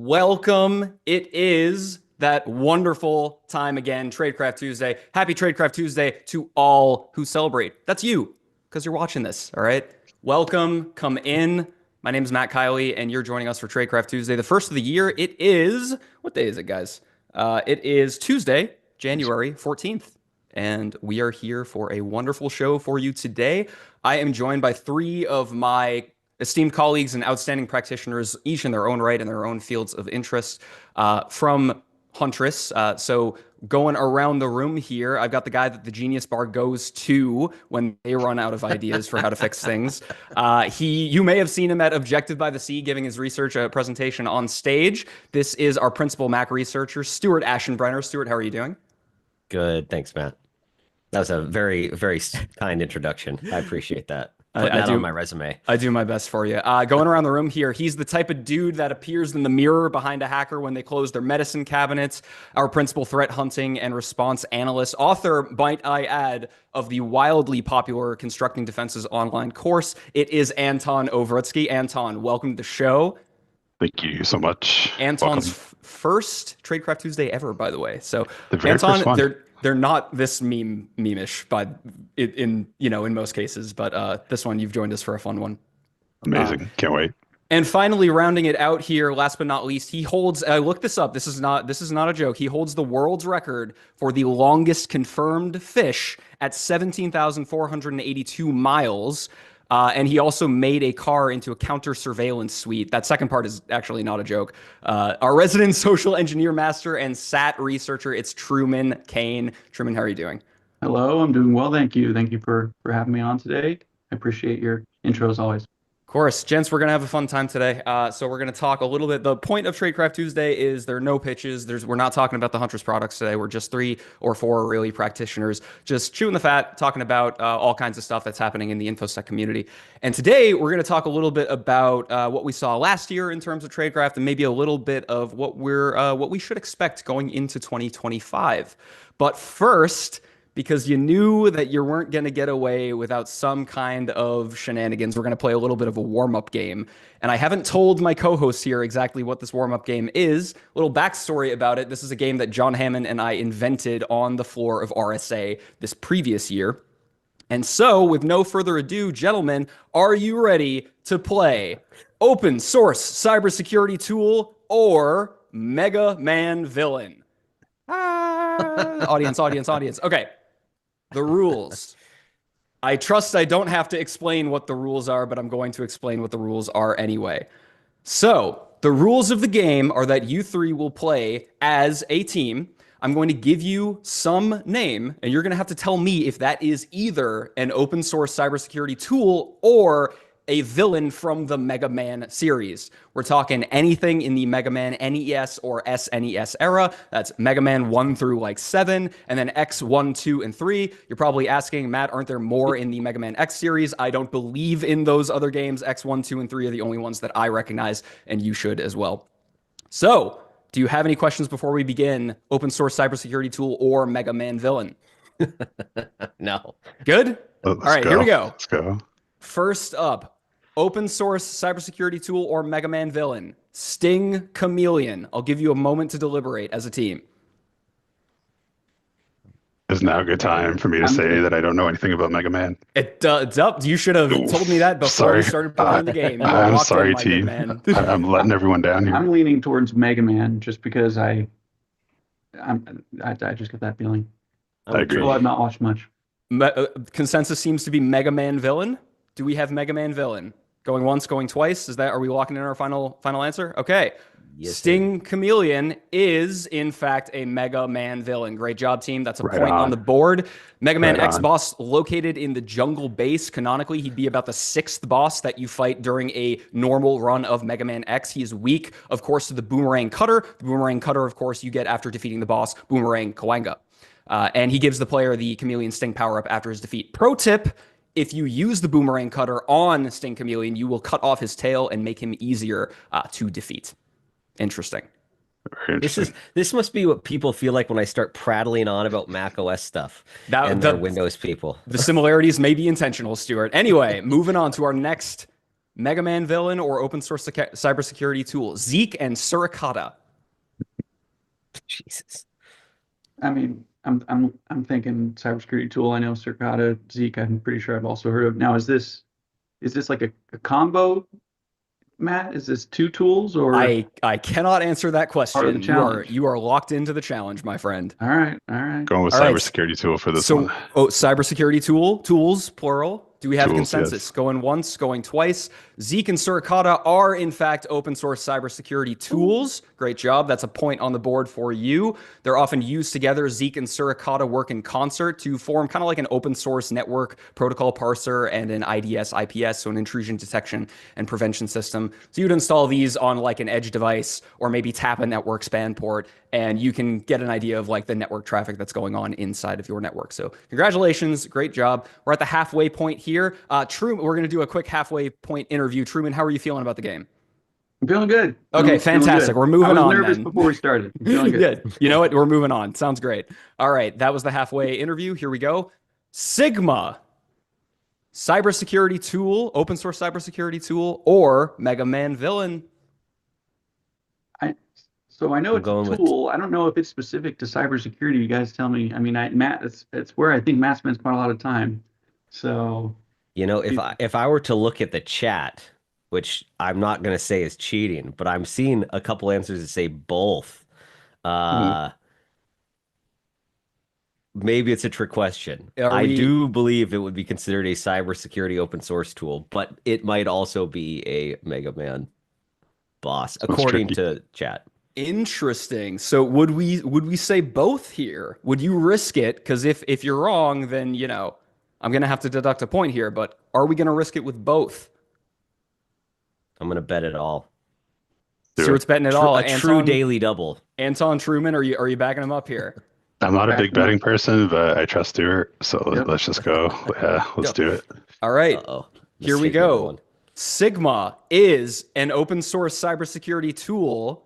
Welcome. It is that wonderful time again, Tradecraft Tuesday. Happy Tradecraft Tuesday to all who celebrate. That's you, because you're watching this, all right? Welcome. Come in. My name is Matt Kiley, and you're joining us for Tradecraft Tuesday, the first of the year. It is, what day is it, guys? It is Tuesday, January 14th, and we are here for a wonderful show for you today. I am joined by three of my esteemed colleagues and outstanding practitioners, each in their own right in their own fields of interest, from Huntress. So going around the room here, I've got the guy that the Genius Bar goes to when they run out of ideas for how to fix things. You may have seen him at Objective by the Sea giving his research presentation on stage. This is our principal Mac researcher, Stuart Aschenbrenner. Stuart, how are you doing? Good. Thanks, Matt. That was a very, very kind introduction. I appreciate that. Putting I that do, on my resume. I do my best for you. Going around the room here, he's the type of dude that appears in the mirror behind a hacker when they close their medicine cabinets. Our principal threat hunting and response analyst, author, might I add, of the wildly popular Constructing Defenses online course. It is Anton Ovrutsky. Anton, welcome to the show. Thank you so much. Anton's first Tradecraft Tuesday ever, by the way. So, The very Anton, first one. they're not this meme-ish, in most cases, but this one you've joined us for a fun one. Amazing. Can't wait. And finally, rounding it out here, last but not least, he holds. I looked this up. This is not a joke. He holds the world's record for the longest confirmed fish at 17,482 miles. And he also made a car into a counter surveillance suite. That second part is actually not a joke. Our resident social engineer master and SAT researcher, it's Truman Kane. Truman, how are you doing? Hello, I'm doing well, thank you. Thank you for having me on today. I appreciate your intro as always. Of course, gents, we're going to have a fun time today. So we're going to talk a little bit. The point of Tradecraft Tuesday is there are no pitches. We're not talking about the Huntress products today. We're just 3 or 4 really practitioners just chewing the fat, talking about all kinds of stuff that's happening in the InfoSec community. And today we're going to talk a little bit about what we saw last year in terms of Tradecraft and maybe a little bit of what we should expect going into 2025. But first, because you knew that you weren't going to get away without some kind of shenanigans, we're going to play a little bit of a warm-up game. And I haven't told my co-hosts here exactly what this warm-up game is. A little backstory about it. This is a game that John Hammond and I invented on the floor of RSA this previous year. And so, with no further ado, gentlemen, are you ready to play open source cybersecurity tool or Mega Man villain? Audience. Okay. The rules. I trust I don't have to explain what the rules are, but I'm going to explain what the rules are anyway. So, the rules of the game are that you 3 will play as a team. I'm going to give you some name, and you're going to have to tell me if that is either an open source cybersecurity tool or a villain from the Mega Man series. We're talking anything in the Mega Man NES or SNES era. That's Mega Man 1 through like 7, and then X 1, 2, and 3. You're probably asking, Matt, aren't there more in the Mega Man X series? I don't believe in those other games. X 1, 2, and 3 are the only ones that I recognize, and you should as well. So, do you have any questions before we begin? Open source cybersecurity tool or Mega Man villain? No. Good? All right, here we go. Let's go. First up, open source cybersecurity tool or Mega Man villain? Sting Chameleon. I'll give you a moment to deliberate as a team. Is now a good time for me to say that I don't know anything about Mega Man? It's up. You should have told me that before we started playing the game. I'm sorry, team. I'm letting everyone down here. I'm leaning towards Mega Man just because I just get that feeling. I agree. Well, I've not watched much. Consensus seems to be Mega Man villain. Do we have Mega Man villain? Going once, going twice. Are we locking in our final answer? Okay. Yes, Sting Chameleon is, in fact, a Mega Man villain. Great job, team. That's a Right point on the board. Mega Man Right X on. boss located in the jungle base. Canonically, he'd be about the 6th boss that you fight during a normal run of Mega Man X. He is weak, of course, to the Boomerang Cutter. The Boomerang Cutter, of course, you get after defeating the boss, Boomerang Kawanga. And he gives the player the Chameleon Sting power-up after his defeat. Pro tip, if you use the Boomerang Cutter on Sting Chameleon, you will cut off his tail and make him easier to defeat. Interesting. Very interesting. This must be what people feel like when I start prattling on about Mac OS stuff and their Windows people. The similarities may be intentional, Stuart. Anyway, moving on to our next Mega Man villain or open source cybersecurity tool? Zeke and Suricata. Jesus. I mean, I'm thinking cybersecurity tool. I know Circata, Zeke. I'm pretty sure I've also heard of. Now, is this like a combo, Matt? Is this two tools or I cannot answer that part of the question. challenge? You are locked into the challenge, my friend. All right, all right. Going with All right. cybersecurity tool for this So, one. cybersecurity tools, plural. Do we have a Tools, consensus? yes. Going once, going twice. Zeke and Suricata are, in fact, open source cybersecurity tools. Great job. That's a point on the board for you. They're often used together. Zeke and Suricata work in concert to form kind of like an open source network protocol parser and an IDS, IPS, so an intrusion detection and prevention system. So you'd install these on like an edge device or maybe tap a network span port, and you can get an idea of like the network traffic that's going on inside of your network. So congratulations, great job. We're at the halfway point here. Truman, we're going to do a quick halfway point interview. Truman, how are you feeling about the game? I'm feeling good. Okay, Feeling fantastic. good. We're moving I was on nervous then. before we started. I'm feeling good. Yeah, you know what? We're moving on. Sounds great. All right, that was the halfway interview. Here we go. Sigma, cybersecurity tool, open source cybersecurity tool, or Mega Man villain? So I know I'm it's a going with- tool. I don't know if it's specific to cybersecurity. You guys tell me. I mean, Matt, it's where I think Matt spends quite a lot of time. So You know, if I were to look at the chat, which I'm not going to say is cheating, but I'm seeing a couple answers that say both. Maybe it's a trick question. I do believe it would be considered a cybersecurity open source tool, but it might also be a Mega Man boss, according to chat. Interesting. So would we say both here? Would you risk it? Because if you're wrong, then I'm gonna have to deduct a point here. But are we gonna risk it with both? I'm going to bet it all. Stuart's betting it all. A true daily double. Anton Truman, are you backing him up here? I'm not a big betting person, but I trust Stuart. So Yep. let's just go. Yeah, let's do it. All right. Uh-oh. Here we Mistake number go. one. Sigma is an open source cybersecurity tool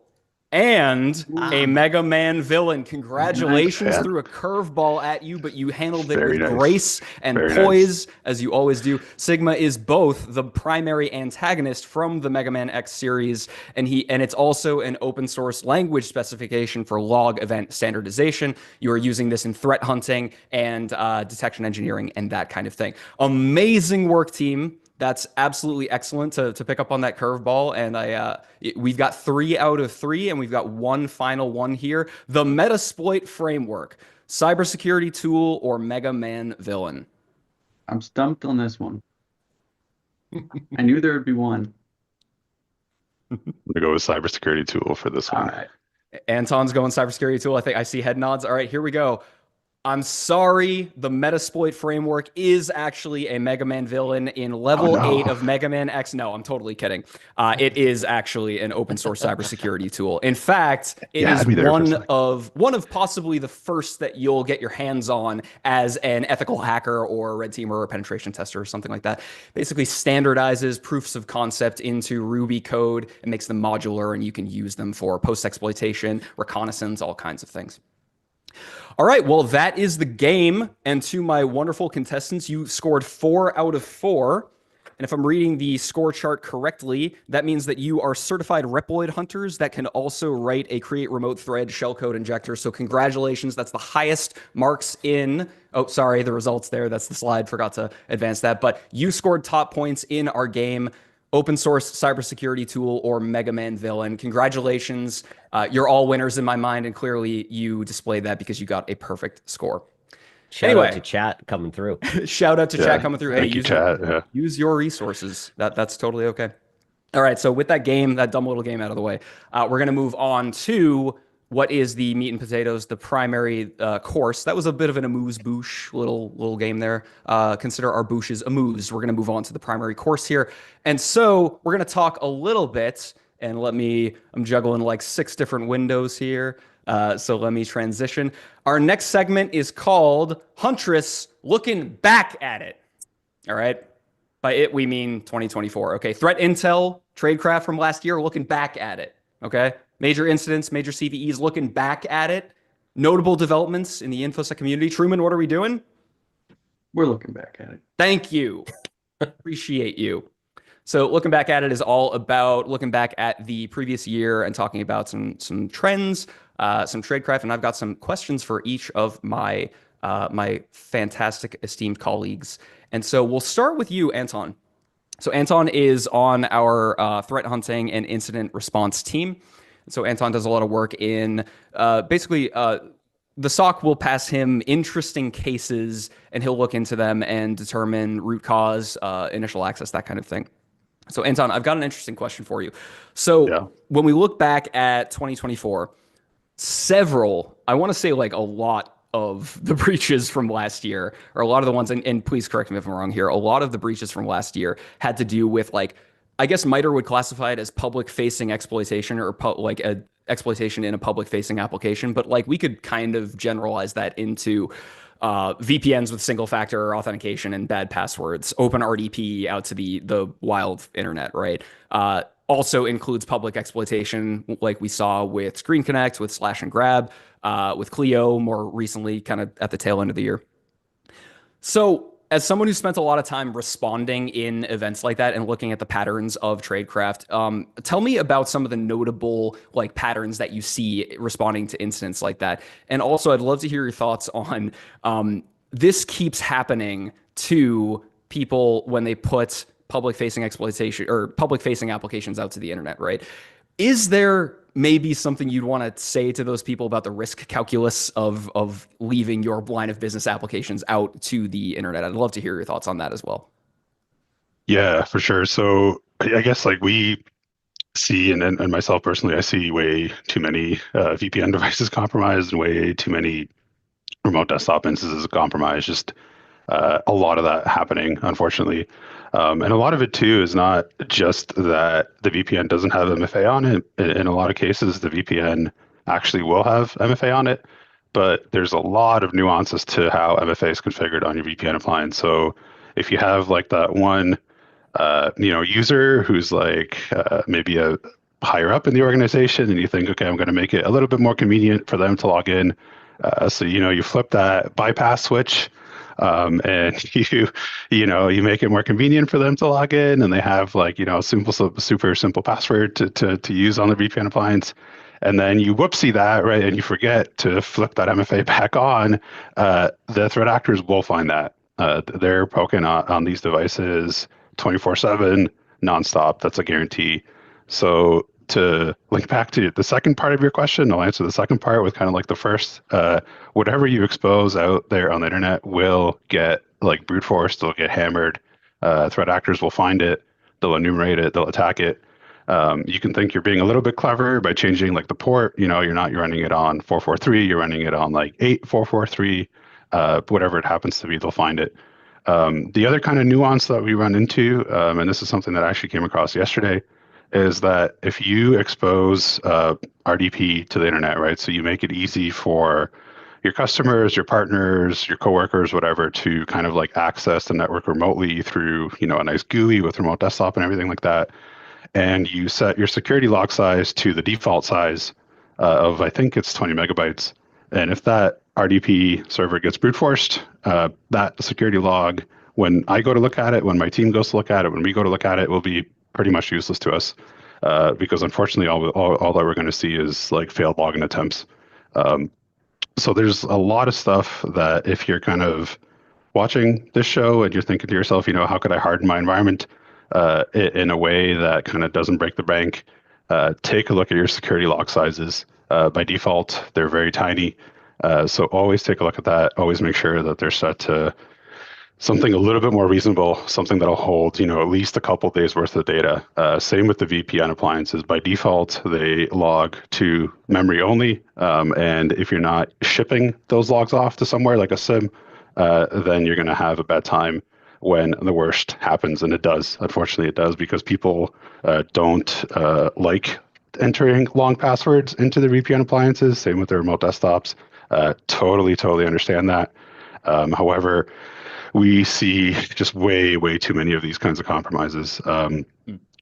and a Mega Man villain. Congratulations. Nice. Threw a curveball at you, but you handled it Very with nice. grace and Very poise, as you always do. Sigma is both the primary antagonist from the Mega Man X series, and it's also an open source language specification for log event standardization. You are using this in threat hunting and detection engineering and that kind of thing. Amazing work, team. That's absolutely excellent to pick up on that curveball. And we've got 3 out of 3, and we've got one final one here. The Metasploit framework, cybersecurity tool, or Mega Man villain? I'm stumped on this one. I knew there would be one. I'm gonna go with cybersecurity tool for this All one. right. Anton's going cybersecurity tool. I think I see head nods. All right, here we go. I'm sorry, the Metasploit framework is actually a Mega Man villain in level 8 of Mega Man X. No, I'm totally kidding. It is actually an open source cybersecurity tool. In fact, it is one of possibly the first that you'll get your hands on as an ethical hacker or a red teamer or a penetration tester or something like that. Basically standardizes proofs of concept into Ruby code and makes them modular, and you can use them for post-exploitation, reconnaissance, all kinds of things. All right, well, that is the game. And to my wonderful contestants, you scored 4 out of 4. And if I'm reading the score chart correctly, that means that you are certified Reploid hunters that can also write a create remote thread shellcode injector. So congratulations. That's the highest marks in... Oh, sorry, the results there. That's the slide. Forgot to advance that. But you scored top points in our game. Open source cybersecurity tool or Mega Man villain. Congratulations. You're all winners in my mind, and clearly you displayed that because you got a perfect score. Shout out to chat coming through. Shout out to chat coming through. Hey, use your resources. That's totally okay. All right, so with that game, that dumb little game out of the way, we're going to move on to what is the meat and potatoes, the primary course. That was a bit of an amuse-bouche little game there. Consider our bouches amuse. We're going to move on to the primary course here. And so we're going to talk a little bit, and I'm juggling like 6 different windows here. So let me transition. Our next segment is called Huntress Looking Back at It. All right. By it, we mean 2024. Okay. Threat intel, Tradecraft from last year, looking back at it. Okay. Major incidents, major CVEs, looking back at it. Notable developments in the InfoSec community. Truman, what are we doing? We're looking back at it. Thank you. Appreciate you. So looking back at it is all about looking back at the previous year and talking about some trends, some tradecraft, and I've got some questions for each of my fantastic esteemed colleagues. And so we'll start with you, Anton. So Anton is on our threat hunting and incident response team. So Anton does a lot of work in basically the SOC will pass him interesting cases and he'll look into them and determine root cause, initial access, that kind of thing. So Anton, I've got an interesting question for you. So when we look back at 2024, I want to say like a lot of the breaches from last year, or a lot of the ones, and please correct me if I'm wrong here, a lot of the breaches from last year had to do with like, I guess MITRE would classify it as public facing exploitation or like a exploitation in a public facing application, but like we could kind of generalize that into VPNs with single factor authentication and bad passwords, open RDP out to the wild internet, right? Also includes public exploitation, like we saw with Screen Connect, with Slash and Grab, with Clio more recently, kind of at the tail end of the year. So, as someone who spent a lot of time responding in events like that and looking at the patterns of tradecraft, tell me about some of the notable like patterns that you see responding to incidents like that. And also, I'd love to hear your thoughts on this keeps happening to people when they put public facing exploitation or public facing applications out to the internet, right? Is there maybe something you'd want to say to those people about the risk calculus of leaving your line of business applications out to the internet? I'd love to hear your thoughts on that as well. Yeah, for sure. So I guess like we see, and myself personally, I see way too many VPN devices compromised and way too many remote desktop instances compromised. Just a lot of that happening, unfortunately. And a lot of it too is not just that the VPN doesn't have MFA on it. In a lot of cases, the VPN actually will have MFA on it, but there's a lot of nuances to how MFA is configured on your VPN appliance. So if you have like that one, user who's like maybe a higher up in the organization, and you think, okay, I'm going to make it a little bit more convenient for them to log in. So you flip that bypass switch. And you make it more convenient for them to log in, and they have like super simple password to use on the VPN appliance, and then you whoopsie that, right, and you forget to flip that MFA back on. The threat actors will find that they're poking on these devices 24/7 nonstop. That's a guarantee. So to link back to the second part of your question, I'll answer the second part with kind of like the first. Whatever you expose out there on the internet will get like brute force. They'll get hammered. Threat actors will find it. They'll enumerate it. They'll attack it. You can think you're being a little bit clever by changing like the port. You're running it on 443. You're running it on like 8443. Whatever it happens to be, they'll find it. The other kind of nuance that we run into, and this is something that I actually came across yesterday, is that if you expose RDP to the internet, right? So you make it easy for your customers, your partners, your coworkers, whatever, to kind of like access the network remotely through, a nice GUI with remote desktop and everything like that. And you set your security log size to the default size of, I think it's 20 megabytes. And if that RDP server gets brute forced, that security log, when I go to look at it, when my team goes to look at it, when we go to look at it, will be pretty much useless to us because unfortunately all that we're going to see is like failed login attempts. So there's a lot of stuff that if you're kind of watching this show and you're thinking to yourself, how could I harden my environment in a way that kind of doesn't break the bank, take a look at your security log sizes. By default, they're very tiny. So always take a look at that. Always make sure that they're set to something a little bit more reasonable, something that'll hold, at least a couple days worth of data. Same with the VPN appliances. By default, they log to memory only. And if you're not shipping those logs off to somewhere like a SIM, then you're going to have a bad time when the worst happens. And it does. Unfortunately, it does, because people don't like entering long passwords into the VPN appliances. Same with the remote desktops. Totally understand that. However, we see just way too many of these kinds of compromises.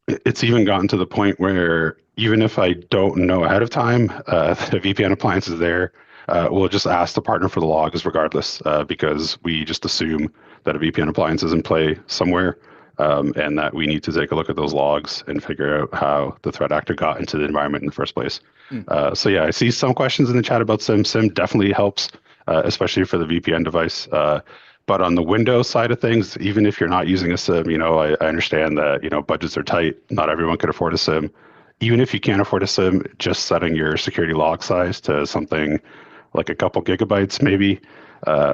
It's even gotten to the point where even if I don't know ahead of time, the VPN appliance is there, we'll just ask the partner for the logs regardless, because we just assume that a VPN appliance is in play somewhere. and that we need to take a look at those logs and figure out how the threat actor got into the environment in the first place. So yeah, I see some questions in the chat about SIM. SIM definitely helps, especially for the VPN device. But on the Windows side of things, even if you're not using a SIM, I understand that, budgets are tight. Not everyone can afford a SIM. Even if you can't afford a SIM, just setting your security log size to something like a couple gigabytes maybe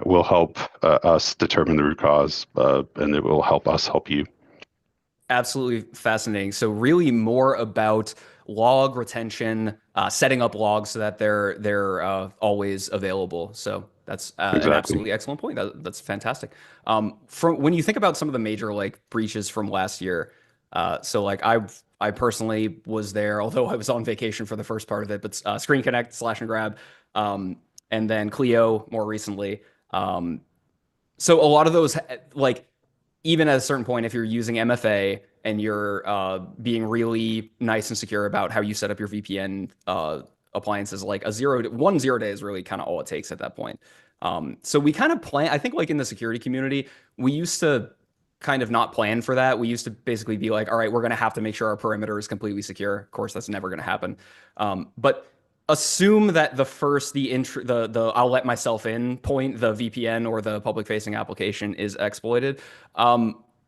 will help us determine the root cause, and it will help us help you. Absolutely fascinating. So really more about log retention, setting up logs so that they're always available. So that's an absolutely excellent point. That's fantastic. From when you think about some of the major like breaches from last year, so like I personally was there, although I was on vacation for the first part of it, but Screen Connect, Slash and Grab, and then Clio more recently. So a lot of those like even at a certain point, if you're using MFA and you're being really nice and secure about how you set up your VPN appliances, like a 0 day is really kind of all it takes at that point. So we kind of plan, I think like in the security community, we used to kind of not plan for that. We used to basically be like, all right, we're going to have to make sure our perimeter is completely secure. Of course, that's never going to happen. But assume that the I'll let myself in point, the VPN or the public facing application is exploited.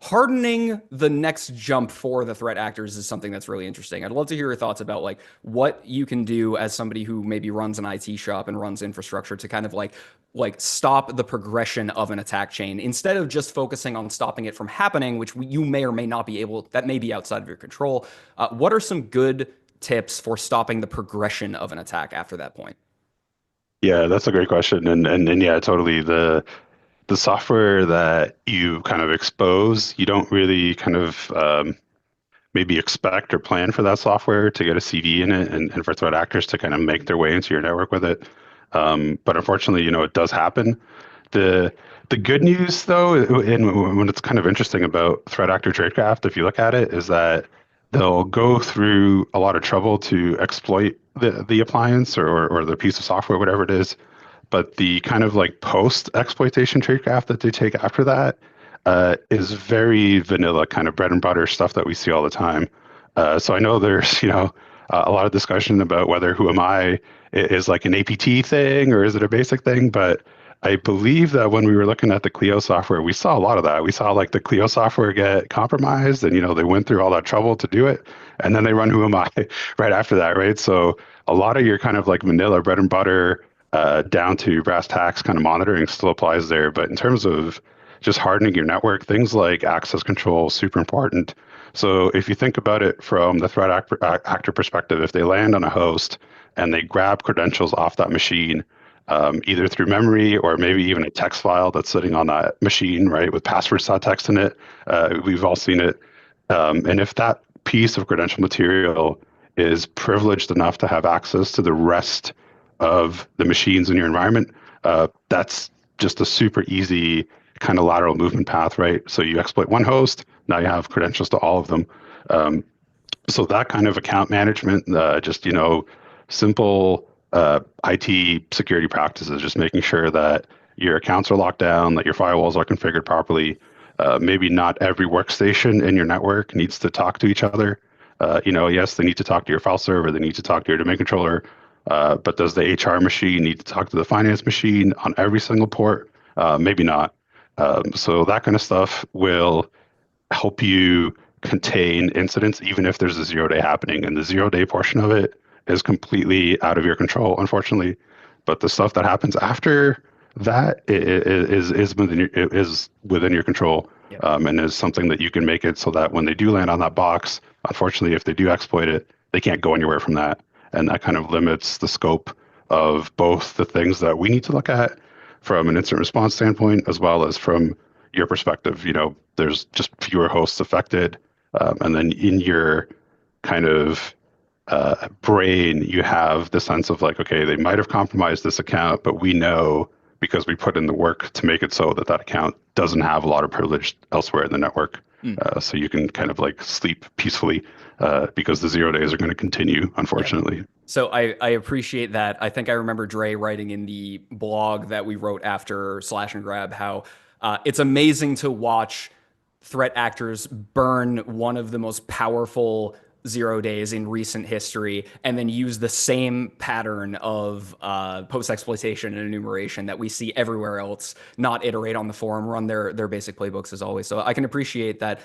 Hardening the next jump for the threat actors is something that's really interesting. I'd love to hear your thoughts about like what you can do as somebody who maybe runs an IT shop and runs infrastructure to kind of like stop the progression of an attack chain instead of just focusing on stopping it from happening, which you may or may not be able, that may be outside of your control. What are some good tips for stopping the progression of an attack after that point? Yeah, that's a great question. And yeah, totally. The software that you kind of expose, you don't really kind of maybe expect or plan for that software to get a CV in it and for threat actors to kind of make their way into your network with it. But unfortunately, it does happen. The the good news though, and when it's kind of interesting about threat actor tradecraft, if you look at it, is that they'll go through a lot of trouble to exploit the appliance or the piece of software, whatever it is. But the kind of like post exploitation tradecraft that they take after that is very vanilla, kind of bread and butter stuff that we see all the time. So I know there's, a lot of discussion about whether who am I is like an APT thing or is it a basic thing, but I believe that when we were looking at the Clio software, we saw a lot of that. We saw like the Clio software get compromised and, they went through all that trouble to do it. And then they run Who Am I right after that, right? So a lot of your kind of like vanilla bread and butter down to brass tacks kind of monitoring still applies there. But in terms of just hardening your network, things like access control, super important. So if you think about it from the threat actor perspective, if they land on a host and they grab credentials off that machine, either through memory or maybe even a text file that's sitting on that machine, right, with passwords.txt in it. We've all seen it. And if that piece of credential material is privileged enough to have access to the rest of the machines in your environment, that's just a super easy kind of lateral movement path, right? So you exploit one host, now you have credentials to all of them. So that kind of account management, just, simple IT security practices, just making sure that your accounts are locked down, that your firewalls are configured properly. Maybe not every workstation in your network needs to talk to each other. Yes, they need to talk to your file server, they need to talk to your domain controller, but does the HR machine need to talk to the finance machine on every single port? Maybe not. So that kind of stuff will help you contain incidents, even if there's a 0 day happening. And the 0 day portion of it is completely out of your control, unfortunately. But the stuff that happens after that is within your control, Yeah. and is something that you can make it so that when they do land on that box, unfortunately, if they do exploit it, they can't go anywhere from that. And that kind of limits the scope of both the things that we need to look at from an incident response standpoint, as well as from your perspective. There's just fewer hosts affected. And then in your kind of brain, you have the sense of like, okay, they might have compromised this account, but we know because we put in the work to make it so that that account doesn't have a lot of privilege elsewhere in the network. So you can kind of like sleep peacefully because the 0 days are going to continue, unfortunately. Yeah. So I appreciate that. I think I remember Dre writing in the blog that we wrote after Slash and Grab how it's amazing to watch threat actors burn one of the most powerful 0 days in recent history and then use the same pattern of post-exploitation and enumeration that we see everywhere else, not iterate on the forum, run their basic playbooks as always. So I can appreciate that.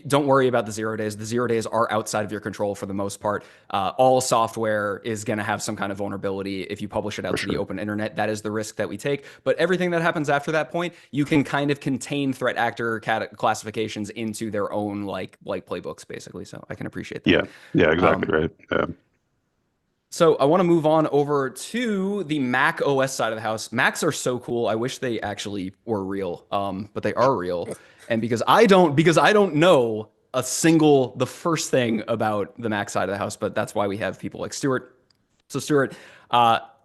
Don't worry about the 0 days. The 0 days are outside of your control for the most part. All software is going to have some kind of vulnerability if you publish it out to the open internet. That is the risk that we take. But everything that happens after that point, you can kind of contain threat actor classifications into their own like playbooks, basically. So I can appreciate that. Yeah, exactly right. Yeah. So I want to move on over to the Mac OS side of the house. Macs are so cool. I wish they actually were real, but they are real. And because I don't know the first thing about the Mac side of the house, but that's why we have people like Stuart. So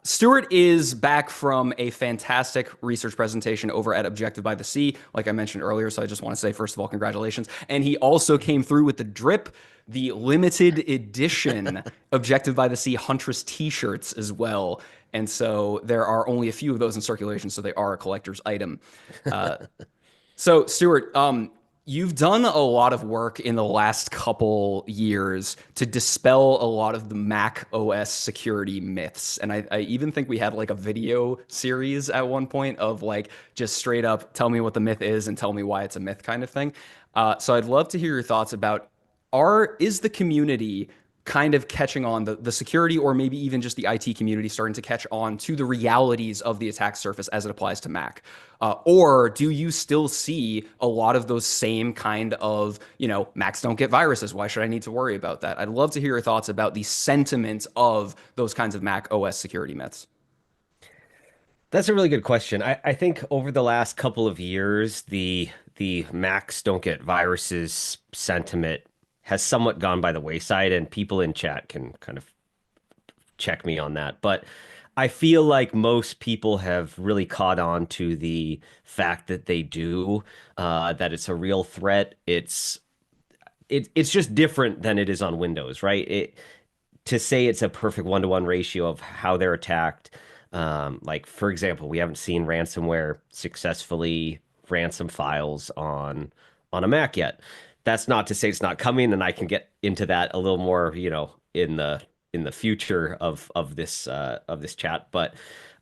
Stuart is back from a fantastic research presentation over at Objective by the Sea, like I mentioned earlier. So I just want to say, first of all, congratulations. And he also came through with the drip, the limited edition Objective by the Sea Huntress t-shirts as well. And so there are only a few of those in circulation, so they are a collector's item. So Stuart, you've done a lot of work in the last couple years to dispel a lot of the Mac OS security myths. And I even think we had like a video series at one point of like just straight up tell me what the myth is and tell me why it's a myth kind of thing. So I'd love to hear your thoughts about is the community kind of catching on the security, or maybe even just the IT community starting to catch on to the realities of the attack surface as it applies to Mac? Or do you still see a lot of those same kind of, Macs don't get viruses, why should I need to worry about that? I'd love to hear your thoughts about the sentiment of those kinds of Mac OS security myths. That's a really good question. I think over the last couple of years, the Macs don't get viruses sentiment has somewhat gone by the wayside, and people in chat can kind of check me on that. But I feel like most people have really caught on to the fact that they do, that it's a real threat. It's just different than it is on Windows, right? To say it's a perfect one-to-one ratio of how they're attacked. Like, for example, we haven't seen ransomware successfully ransom files on a Mac yet. That's not to say it's not coming, and I can get into that a little more, in the future of this chat. But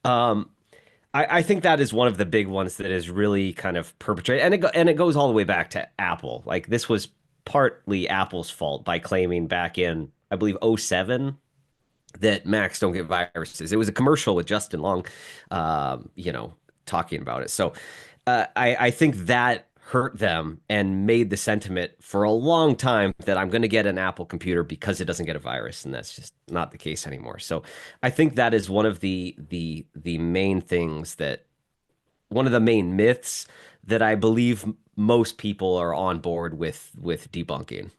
I think that is one of the big ones that is really kind of perpetrated, and it goes all the way back to Apple. Like, this was partly Apple's fault by claiming back in, I believe, '07 that Macs don't get viruses. It was a commercial with Justin Long, talking about it. So I think that hurt them and made the sentiment for a long time that I'm going to get an Apple computer because it doesn't get a virus, and that's just not the case anymore. So I think that is one of the main things one of the main myths that I believe most people are on board with debunking.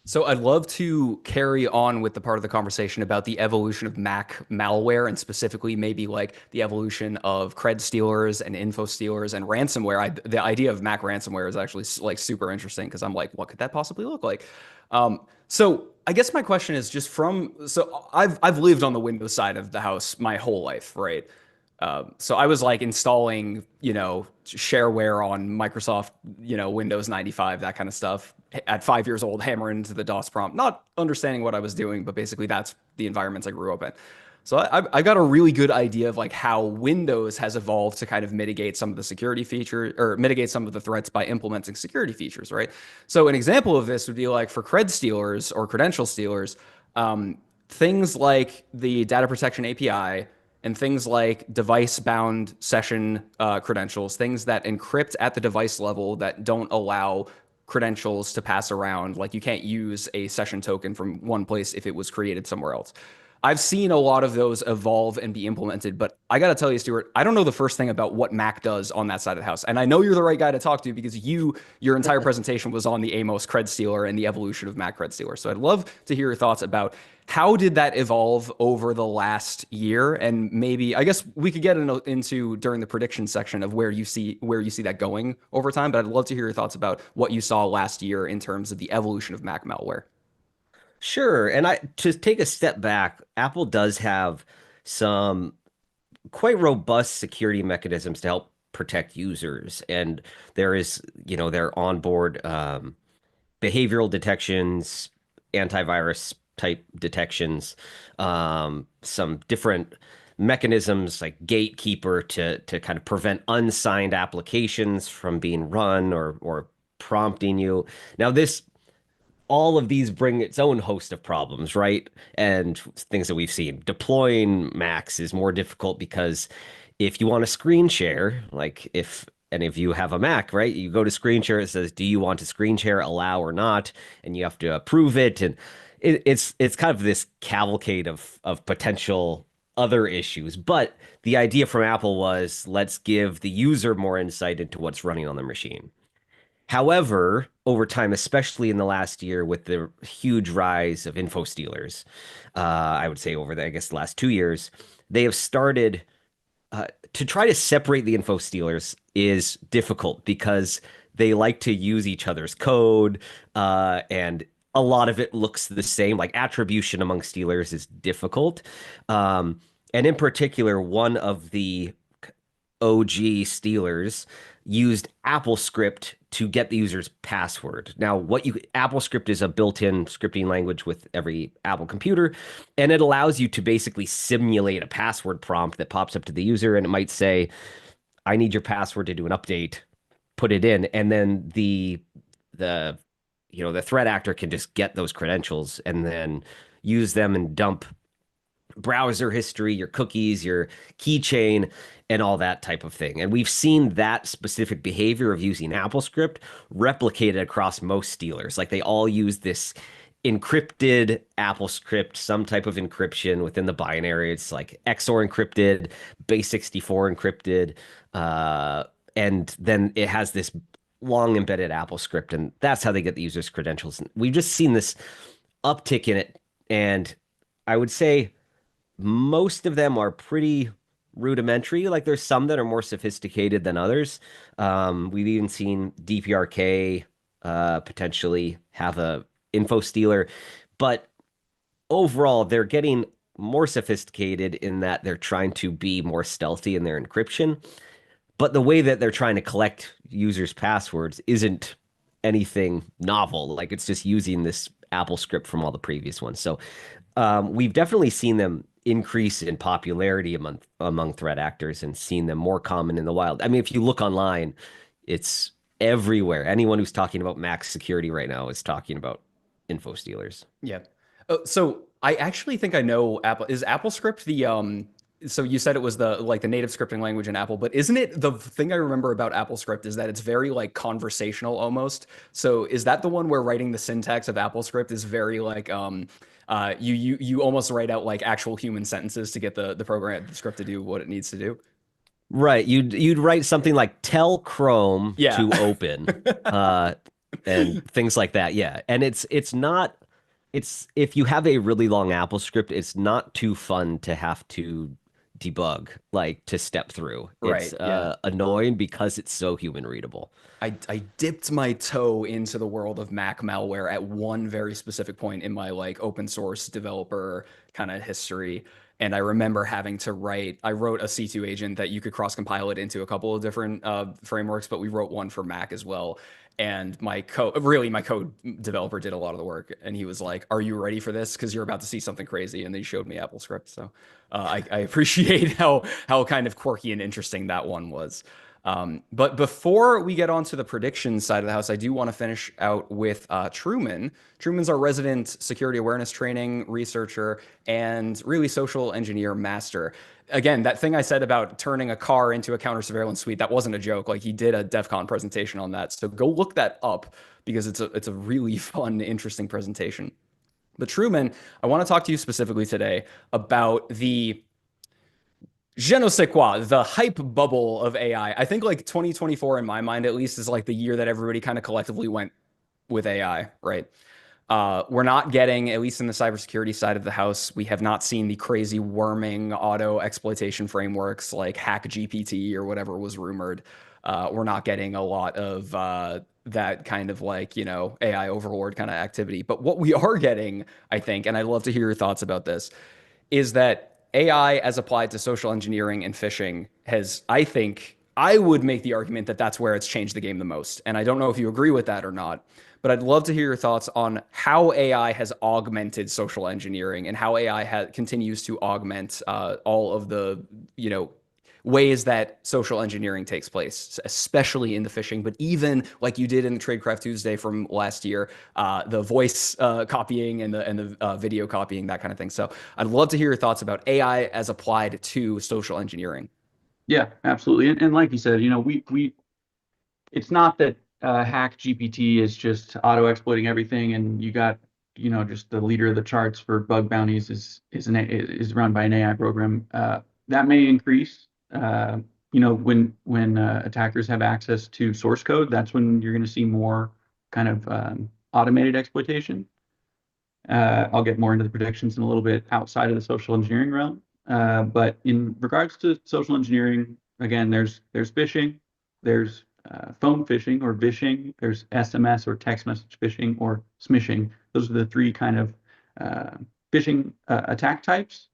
So I'd love to carry on with the part of the conversation about the evolution of Mac malware, and specifically maybe like the evolution of cred stealers and info stealers and ransomware. The idea of Mac ransomware is actually like super interesting because I'm like, what could that possibly look like? So I guess my question is just so I've lived on the Windows side of the house my whole life, right? So I was like installing, shareware on Microsoft, Windows 95, that kind of stuff at 5 years old, hammering into the DOS prompt, not understanding what I was doing, but basically that's the environments I grew up in. So I got a really good idea of like how Windows has evolved to kind of mitigate some of the security features or mitigate some of the threats by implementing security features, right? So an example of this would be like for cred stealers or credential stealers, things like the data protection API and things like device-bound session credentials, things that encrypt at the device level that don't allow credentials to pass around. Like you can't use a session token from one place if it was created somewhere else. I've seen a lot of those evolve and be implemented, but I got to tell you, Stuart, I don't know the first thing about what Mac does on that side of the house. And I know you're the right guy to talk to because your entire presentation was on the Amos cred stealer and the evolution of Mac cred stealer. So I'd love to hear your thoughts about how did that evolve over the last year? And maybe, I guess we could get into during the prediction section of where you see that going over time, but I'd love to hear your thoughts about what you saw last year in terms of the evolution of Mac malware. Sure. And to take a step back, Apple does have some quite robust security mechanisms to help protect users. And there is, their onboard behavioral detections, antivirus type detections, some different mechanisms like gatekeeper to kind of prevent unsigned applications from being run or prompting you. Now, all of these bring its own host of problems, right? And things that we've seen. Deploying Macs is more difficult because if you want to screen share, like if any of you have a Mac, right? You go to screen share, it says, do you want to screen share, allow or not? And you have to approve it. And it's kind of this cavalcade of potential other issues. But the idea from Apple was let's give the user more insight into what's running on the machine. However, over time, especially in the last year with the huge rise of info stealers, I would say over the, I guess, the last 2 years, they have started to try to separate the info stealers is difficult because they like to use each other's code, and a lot of it looks the same. Like attribution among stealers is difficult. And in particular, one of the OG Steelers used AppleScript to get the user's password. Now, AppleScript is a built-in scripting language with every Apple computer, and it allows you to basically simulate a password prompt that pops up to the user, and it might say, "I need your password to do an update." Put it in, and then the the threat actor can just get those credentials and then use them and dump browser history, your cookies, your keychain, and all that type of thing. And we've seen that specific behavior of using AppleScript replicated across most stealers. Like they all use this encrypted AppleScript, some type of encryption within the binary. It's like XOR encrypted, base64 encrypted, and then it has this long embedded AppleScript, and that's how they get the user's credentials. And we've just seen this uptick in it, and I would say most of them are pretty rudimentary. Like there's some that are more sophisticated than others. We've even seen DPRK potentially have a info stealer, but overall they're getting more sophisticated in that they're trying to be more stealthy in their encryption. But the way that they're trying to collect users' passwords isn't anything novel. Like it's just using this Apple script from all the previous ones. So we've definitely seen them increase in popularity among threat actors and seen them more common in the wild. I mean, if you look online, it's everywhere. Anyone who's talking about Mac security right now is talking about info stealers. Yeah. So I actually think I know Apple. Is AppleScript the so you said it was the native scripting language in Apple, but isn't it the thing I remember about AppleScript is that it's very like conversational almost. So is that the one where writing the syntax of AppleScript is very like you almost write out like actual human sentences to get the program the script to do what it needs to do? Right. You'd write something like tell Chrome Yeah. to open, and things like that. Yeah. And it's not if you have a really long Apple script, it's not too fun to have to debug, like to step through. Right. It's Yeah. annoying because it's so human readable. I dipped my toe into the world of Mac malware at one very specific point in my like open source developer kind of history. And I remember having to I wrote a C2 agent that you could cross compile it into a couple of different frameworks, but we wrote one for Mac as well. And my code developer did a lot of the work. And he was like, "Are you ready for this? Because you're about to see something crazy." And they showed me AppleScript. So I appreciate how kind of quirky and interesting that one was. But before we get on to the prediction side of the house, I do want to finish out with Truman. Truman's our resident security awareness training researcher and really social engineer master. Again, that thing I said about turning a car into a counter surveillance suite, that wasn't a joke. Like he did a DEF CON presentation on that. So go look that up because it's a really fun, interesting presentation. But Truman, I want to talk to you specifically today about the je ne sais quoi, the hype bubble of AI. I think like 2024, in my mind at least, is like the year that everybody kind of collectively went with AI, right? We're not getting, at least in the cybersecurity side of the house, we have not seen the crazy worming auto exploitation frameworks like Hack GPT or whatever was rumored. We're not getting a lot of that kind of like, AI overlord kind of activity. But what we are getting, I think, and I'd love to hear your thoughts about this, is that AI as applied to social engineering and phishing has, I think, I would make the argument that that's where it's changed the game the most. And I don't know if you agree with that or not, but I'd love to hear your thoughts on how AI has augmented social engineering and how continues to augment all of the, ways that social engineering takes place, especially in the phishing, but even like you did in the Tradecraft Tuesday from last year, the voice copying and the video copying, that kind of thing. So I'd love to hear your thoughts about AI as applied to social engineering. Yeah, absolutely. And like you said, it's not that Hack GPT is just auto exploiting everything, and you got just the leader of the charts for bug bounties is run by an AI program. That may increase. When attackers have access to source code, that's when you're going to see more kind of automated exploitation. I'll get more into the predictions in a little bit outside of the social engineering realm. But in regards to social engineering, again, there's phishing, there's phone phishing or vishing, there's SMS or text message phishing or smishing. Those are the three kind of phishing attack types.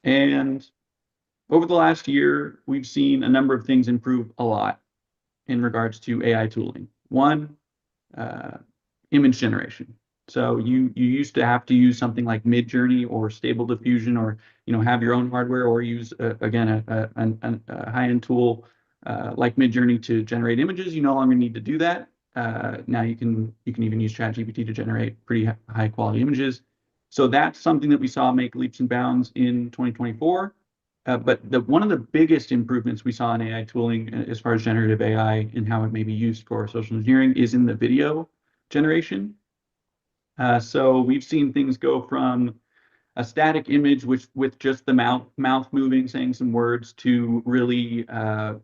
And over the last year, we've seen a number of things improve a lot in regards to AI tooling. One, image generation. So you used to have to use something like Midjourney or Stable Diffusion, or have your own hardware, or use again a high-end tool like Midjourney to generate images. You no longer need to do that. Now you can even use ChatGPT to generate pretty high quality images. So that's something that we saw make leaps and bounds in 2024. But one of the biggest improvements we saw in AI tooling, as far as generative AI and how it may be used for social engineering, is in the video generation. So we've seen things go from a static image with just the mouth moving, saying some words, to really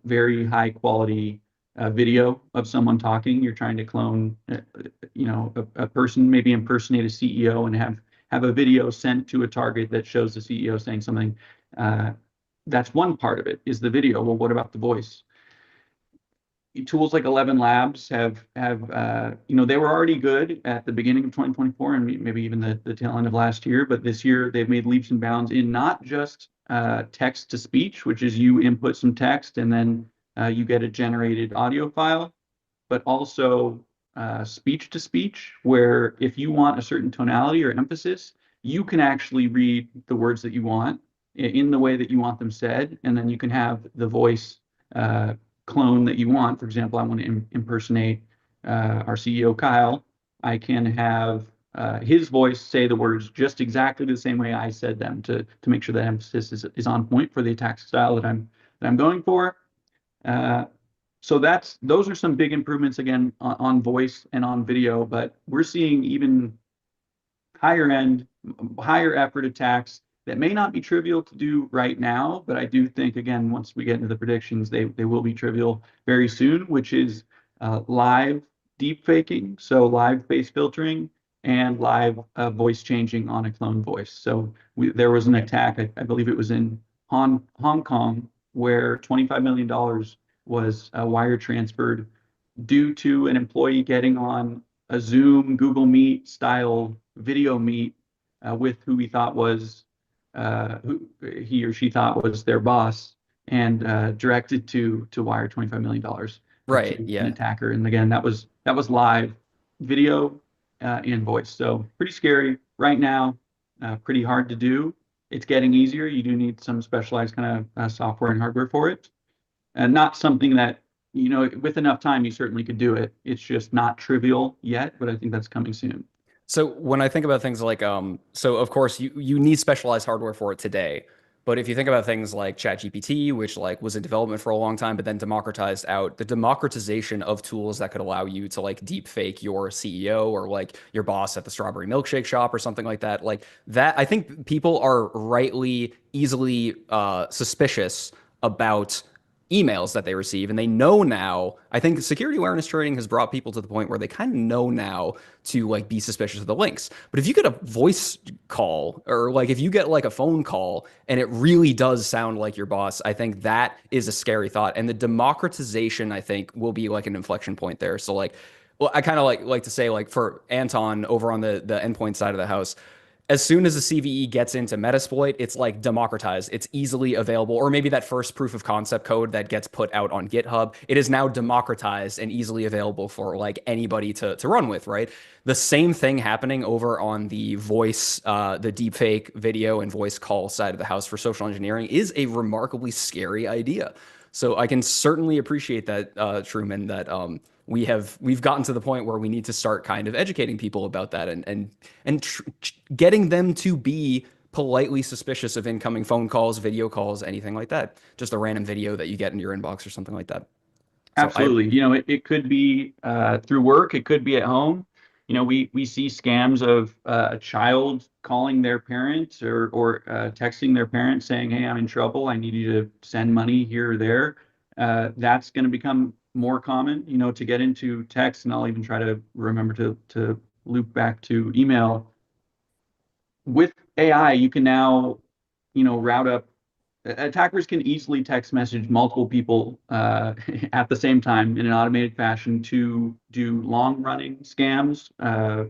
very high quality video of someone talking. You're trying to clone, a person, maybe impersonate a CEO, and have a video sent to a target that shows the CEO saying something. That's one part of it, is the video. Well, what about the voice? Tools like 11 Labs have they were already good at the beginning of 2024 and maybe even the tail end of last year, but this year they've made leaps and bounds in not just text to speech, which is you input some text and then you get a generated audio file, but also speech to speech, where if you want a certain tonality or emphasis, you can actually read the words that you want in the way that you want them said, and then you can have the voice clone that you want. For example, I want to impersonate our CEO, Kyle. I can have his voice say the words just exactly the same way I said them to make sure that emphasis is on point for the attack style that I'm going for. So those are some big improvements again on voice and on video, but we're seeing even higher effort attacks that may not be trivial to do right now, but I do think, again, once we get into the predictions, they will be trivial very soon, which is live deep faking, so live face filtering and live voice changing on a clone voice. So there was an attack, I believe it was in Hong Kong, where $25 million was wire transferred due to an employee getting on a Zoom, Google Meet style video meet with who he or she thought was their boss, and directed to wire $25 million Right. to Yeah. an attacker. And again, that was live video and voice. So pretty scary right now, pretty hard to do. It's getting easier. You do need some specialized kind of software and hardware for it. And not something that, with enough time, you certainly could do it. It's just not trivial yet, but I think that's coming soon. So when I think about things like, so of course you need specialized hardware for it today. But if you think about things like ChatGPT, which like was in development for a long time, but then democratized out, the democratization of tools that could allow you to like deep fake your CEO or like your boss at the strawberry milkshake shop or something like that, I think people are rightly easily suspicious about emails that they receive, and they know now. I think security awareness training has brought people to the point where they kind of know now to like be suspicious of the links. But if you get a voice call, or like if you get like a phone call and it really does sound like your boss, I think that is a scary thought. And the democratization, I think, will be like an inflection point there. So like, well, I kind of like to say, like, for Anton over on the endpoint side of the house, as soon as a CVE gets into Metasploit, it's like democratized. It's easily available, or maybe that first proof of concept code that gets put out on GitHub, it is now democratized and easily available for like anybody to run with, right? The same thing happening over on the voice, the deepfake video and voice call side of the house for social engineering is a remarkably scary idea. So I can certainly appreciate that, Truman, that we've gotten to the point where we need to start kind of educating people about that and getting them to be politely suspicious of incoming phone calls, video calls, anything like that. Just a random video that you get in your inbox or something like that. So Absolutely. You know, it could be through work, it could be at home. You know, we see scams of a child calling their parents or texting their parents saying, "Hey, I'm in trouble. I need you to send money here or there." That's going to become more common, you know, to get into text, and I'll even try to remember to loop back to email. With AI, you can now, you know, route up attackers can easily text message multiple people at the same time in an automated fashion to do long running scams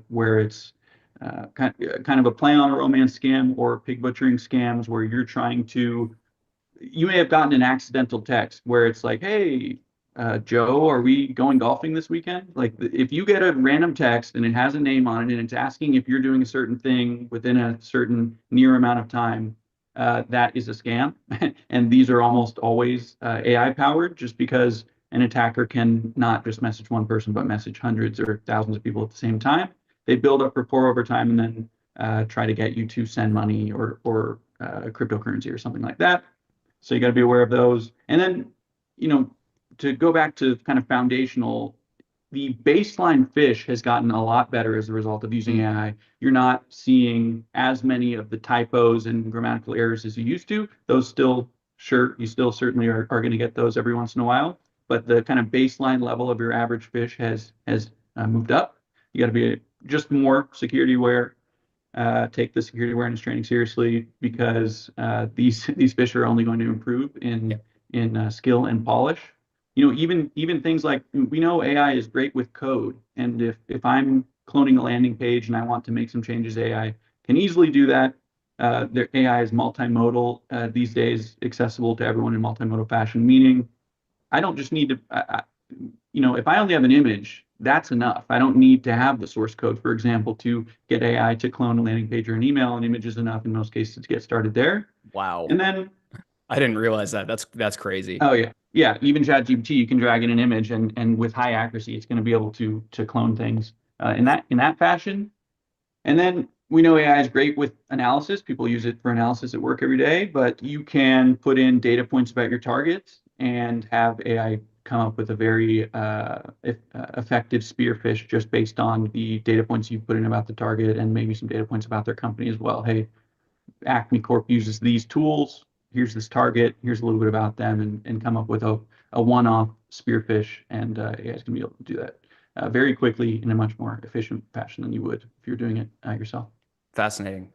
where it's kind of a play on a romance scam or pig butchering scams where you're trying to, you may have gotten an accidental text where it's like, hey, Joe, are we going golfing this weekend? Like, if you get a random text and it has a name on it and it's asking if you're doing a certain thing within a certain near amount of time, that is a scam. And these are almost always AI powered just because an attacker can not just message one person, but message hundreds or thousands of people at the same time. They build up rapport over time and then try to get you to send money or cryptocurrency or something like that. So you got to be aware of those. And then, you know, to go back to kind of foundational, the baseline fish has gotten a lot better as a result of using AI. You're not seeing as many of the typos and grammatical errors as you used to. Those still, sure, you still certainly are going to get those every once in a while. But the kind of baseline level of your average fish has moved up. You got to be just more security aware. Take the security awareness training seriously because these fish are only going to improve in skill and polish. You know, even things like we know AI is great with code, and if I'm cloning a landing page and I want to make some changes, AI can easily do that. Their AI is multimodal these days, accessible to everyone in multimodal fashion, meaning I don't just need to, you know, if I only have an image, that's enough. I don't need to have the source code, for example, to get AI to clone a landing page or an email. An image is enough in most cases to get started there. wow. And then, I didn't realize that. That's crazy. oh yeah, yeah. Even ChatGPT, you can drag in an image, and with high accuracy, it's going to be able to clone things in that fashion. And then we know AI is great with analysis. People use it for analysis at work every day, but you can put in data points about your targets and have AI come up with a very effective spearfish just based on the data points you put in about the target and maybe some data points about their company as well. Hey, Acme Corp uses these tools. Here's this target. Here's a little bit about them, and come up with a one-off spearfish. And AI is going to be able to do that very quickly in a much more efficient fashion than you would if you're doing it yourself. Fascinating.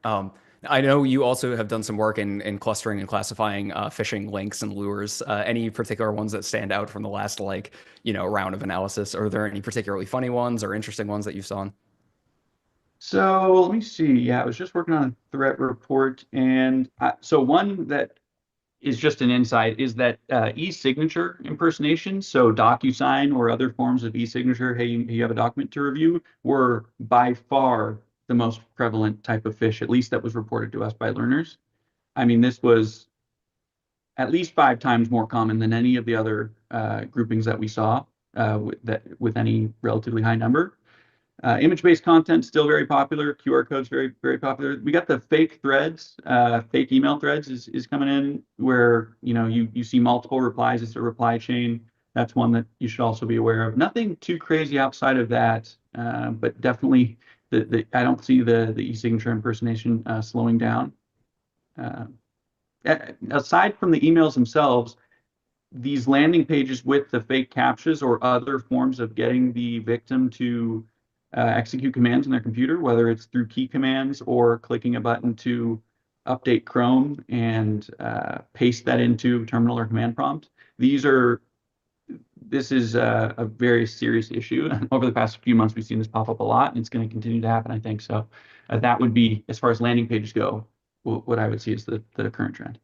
I know you also have done some work in clustering and classifying phishing links and lures. Any particular ones that stand out from the last round of analysis? Are there any particularly funny ones or interesting ones that you saw? So let me see. Yeah, I was just working on a threat report, and so one that is just an insight is that e-signature impersonation, so DocuSign or other forms of e-signature, hey, you have a document to review, were by far the most prevalent type of phish, at least that was reported to us by learners. I mean, this was at least 5 times more common than any of the other groupings that we saw with any relatively high number. Image-based content still very popular. QR codes very, very popular. We got the fake threads, fake email threads is coming in where you see multiple replies. It's a reply chain. That's one that you should also be aware of. Nothing too crazy outside of that, but definitely I don't see the e-signature impersonation slowing down. Aside from the emails themselves, these landing pages with the fake captchas or other forms of getting the victim to execute commands on their computer, whether it's through key commands or clicking a button to update Chrome and paste that into terminal or command prompt. This is a very serious issue. Over the past few months, we've seen this pop up a lot, and it's going to continue to happen, I think. So that would be, as far as landing pages go, what I would see as the current trend.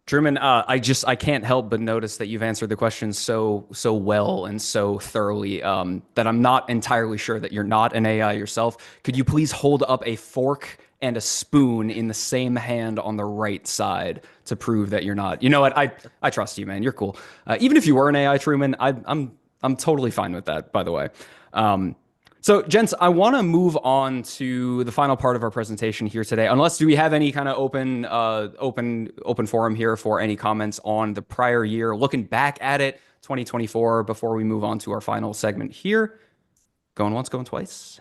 Truman, I can't help but notice that you've answered the question so well and so thoroughly that I'm not entirely sure that you're not an AI yourself. Could you please hold up a fork and a spoon in the same hand on the right side to prove that you're not? You know what? I trust you, man. You're cool. Even if you were an AI, Truman, I'm totally fine with that. By the way. So, gents, I want to move on to the final part of our presentation here today. Unless, do we have any kind of open forum here for any comments on the prior year, looking back at it, 2024, before we move on to our final segment here? Going once, going twice.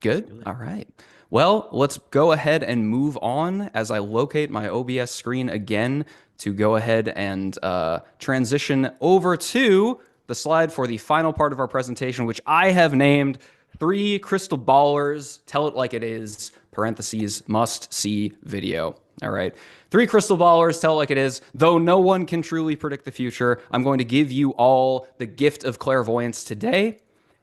Good. All right. Well, let's go ahead and move on as I locate my OBS screen again to go ahead and transition over to the slide for the final part of our presentation, which I have named Three Crystal Ballers, Tell It Like It Is, parentheses, must see video. All right. Three crystal ballers, tell it like it is. Though no one can truly predict the future, I'm going to give you all the gift of clairvoyance today.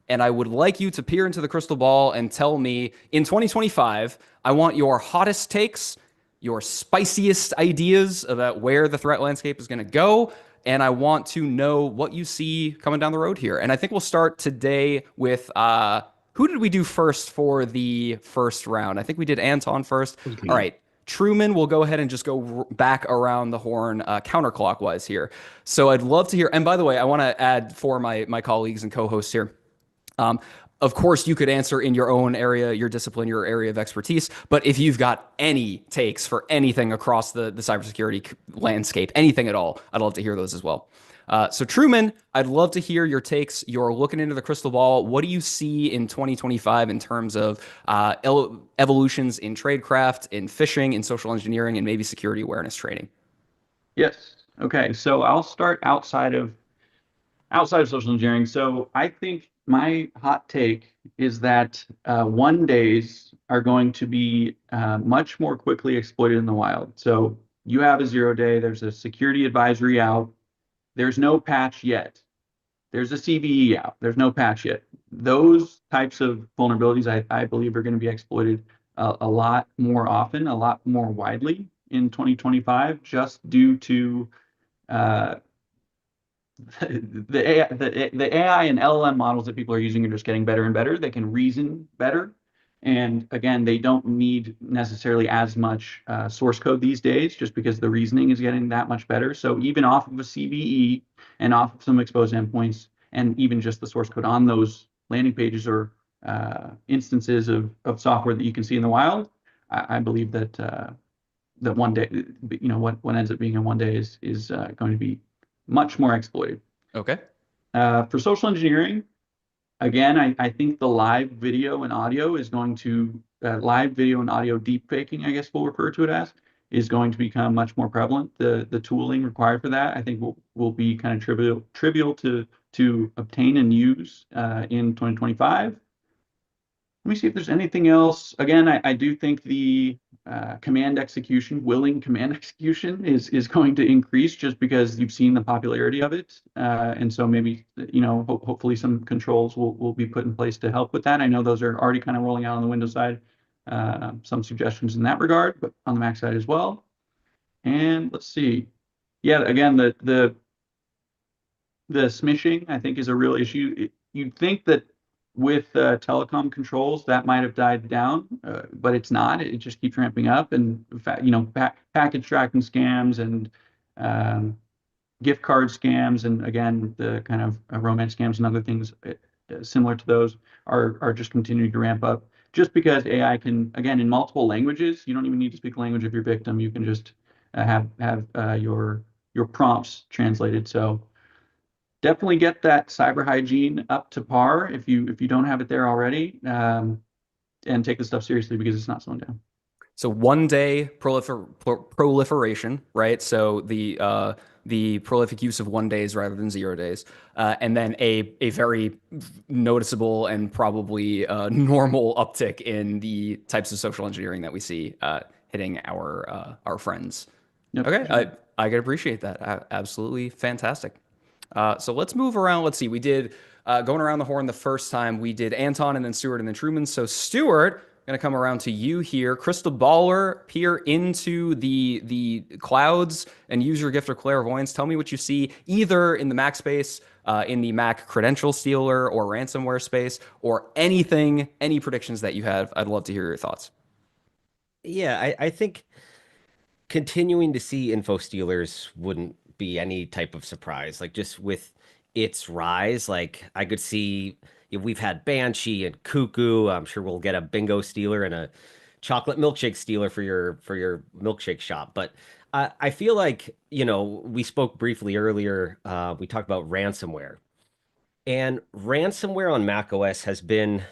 And I would like you to peer into the crystal ball and tell me, in 2025, I want your hottest takes, your spiciest ideas about where the threat landscape is going to go. And I want to know what you see coming down the road here. And I think we'll start today with who did we do first for the first round? I think we did Anton first. All right. Truman will go ahead and just go back around the horn counterclockwise here. So I'd love to hear. And by the way, I want to add for my colleagues and co-hosts here. Of course, you could answer in your own area, your discipline, your area of expertise. But if you've got any takes for anything across the cybersecurity landscape, anything at all, I'd love to hear those as well. So Truman, I'd love to hear your takes. You're looking into the crystal ball. What do you see in 2025 in terms of evolutions in tradecraft, in phishing, in social engineering, and maybe security awareness training? Yes. Okay. So I'll start outside of social engineering. So I think my hot take is that one days are going to be much more quickly exploited in the wild. So you have a 0 day, there's a security advisory out, there's no patch yet. There's a CVE out, there's no patch yet. Those types of vulnerabilities, I believe, are going to be exploited a lot more often, a lot more widely in 2025, just due to the AI and LLM models that people are using are just getting better and better. They can reason better. And again, they don't need necessarily as much source code these days, just because the reasoning is getting that much better. So even off of a CVE and off of some exposed endpoints, and even just the source code on those landing pages or instances of software that you can see in the wild, I believe that that one day, what ends up being in one day is going to be much more exploited. Okay. For social engineering, again, I think the live video and audio is going to live video and audio deep faking, I guess we'll refer to it as, is going to become much more prevalent. The tooling required for that, I think, will be kind of trivial to obtain and use in 2025. Let me see if there's anything else. Again, I do think the willing command execution is going to increase just because you've seen the popularity of it. And so maybe, hopefully some controls will be put in place to help with that. I know those are already kind of rolling out on the Windows side. Some suggestions in that regard, but on the Mac side as well. And let's see. Yeah, again, the smishing, I think, is a real issue. You'd think that with telecom controls that might have died down, but it's not. It just keeps ramping up. And in fact, package tracking scams and gift card scams, and again, the kind of romance scams and other things similar to those are just continuing to ramp up. Just because AI can, again, in multiple languages, you don't even need to speak the language of your victim. You can just have your prompts translated. So definitely get that cyber hygiene up to par if you don't have it there already, and take this stuff seriously because it's not slowing down. So 1 day proliferation, right? So the prolific use of 1 days rather than 0 days, and then a very noticeable and probably normal uptick in the types of social engineering that we see hitting our friends. Yep. Okay, I can appreciate that. Absolutely fantastic. So let's move around. Let's see. We did Going around the horn the first time, we did Anton and then Stuart and then Truman. So Stuart, going to come around to you here. Crystal baller, peer into the clouds and use your gift of clairvoyance. Tell me what you see either in the Mac space, in the Mac credential stealer or ransomware space, or anything, any predictions that you have. I'd love to hear your thoughts. Yeah, I think continuing to see info stealers wouldn't be any type of surprise. Like just with its rise, like I could see if we've had Banshee and Cuckoo. I'm sure we'll get a bingo stealer and a chocolate milkshake stealer for your milkshake shop. But I feel like, we spoke briefly earlier. We talked about ransomware, and ransomware on macOS it's been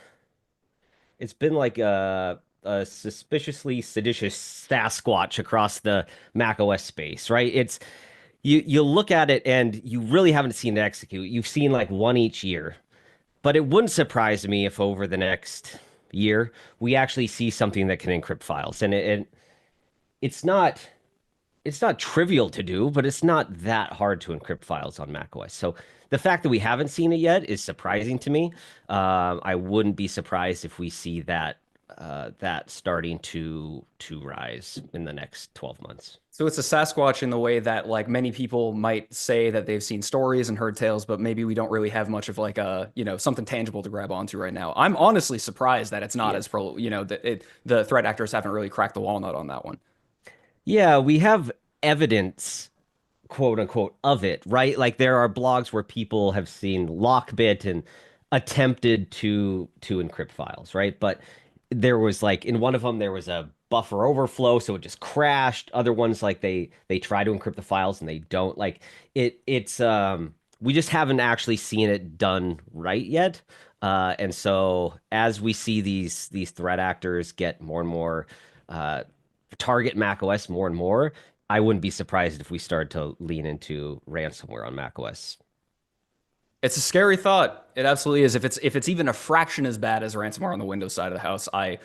like a suspiciously seditious Sasquatch across the macOS space, right? You look at it and you really haven't seen it execute. You've seen like one each year, but it wouldn't surprise me if over the next year we actually see something that can encrypt files, and it's not it's not trivial to do, but it's not that hard to encrypt files on macOS. So the fact that we haven't seen it yet is surprising to me. I wouldn't be surprised if we see that starting to rise in the next 12 months. So it's a Sasquatch in the way that like many people might say that they've seen stories and heard tales, but maybe we don't really have much of like something tangible to grab onto right now. I'm honestly surprised that it's not as that the threat actors haven't really cracked the walnut on that one. Yeah, we have evidence, quote unquote, of it, right? Like there are blogs where people have seen Lockbit and attempted to encrypt files, right? But there was like in one of them there was a buffer overflow, so it just crashed. Other ones like they try to encrypt the files and they don't. Like it's we just haven't actually seen it done right yet. And so as we see these threat actors get more and more uh, target macOS more and more, I wouldn't be surprised if we start to lean into ransomware on macOS. It's a scary thought. It absolutely is. If it's even a fraction as bad as ransomware on the Windows side of the house, I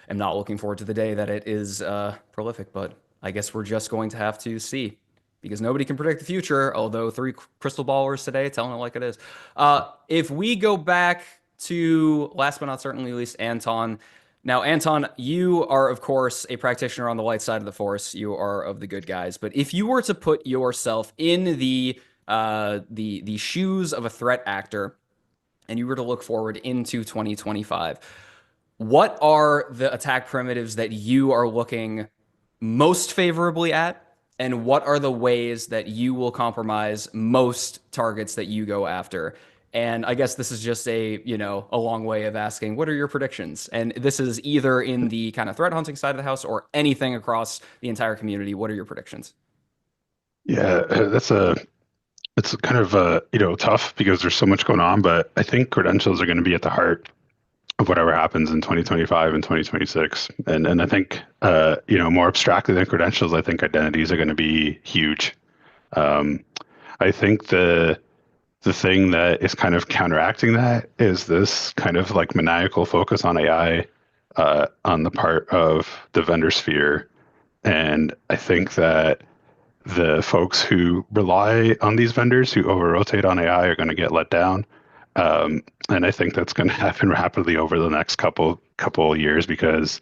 am not looking forward to the day that it is prolific. But I guess we're just going to have to see because nobody can predict the future. Although three crystal ballers today telling it like it is. If we go back to last but not certainly least, Anton. Now, Anton, you are of course a practitioner on the light side of the force. You are of the good guys. But if you were to put yourself in the shoes of a threat actor and you were to look forward into 2025, what are the attack primitives that you are looking most favorably at, and what are the ways that you will compromise most targets that you go after? And I guess this is just a long way of asking, what are your predictions? And this is either in the kind of threat hunting side of the house or anything across the entire community. What are your predictions? Yeah, it's kind of tough because there's so much going on, but I think credentials are going to be at the heart of whatever happens in 2025 and 2026. And I think more abstractly than credentials, I think identities are going to be huge. I think the thing that is kind of counteracting that is this kind of like maniacal focus on AI on the part of the vendor sphere. And I think that the folks who rely on these vendors who over rotate on AI are going to get let down. And I think that's going to happen rapidly over the next couple years because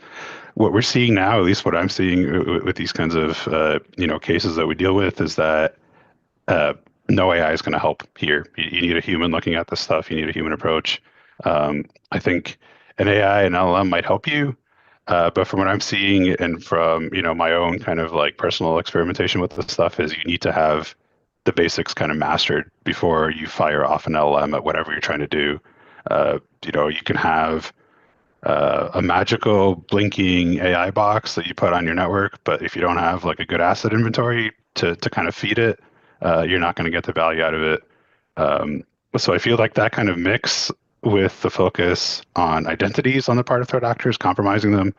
what we're seeing now, at least what I'm seeing with these kinds of cases that we deal with, is that uh, no AI is going to help here. You need a human looking at this stuff. You need a human approach. I think an AI and LLM might help you, but from what I'm seeing and from my own kind of like personal experimentation with this stuff, is you need to have the basics kind of mastered before you fire off an LLM at whatever you're trying to do. You can have a magical blinking AI box that you put on your network, but if you don't have like a good asset inventory to kind of feed it, you're not going to get the value out of it. So I feel like that kind of mix with the focus on identities on the part of threat actors, compromising them,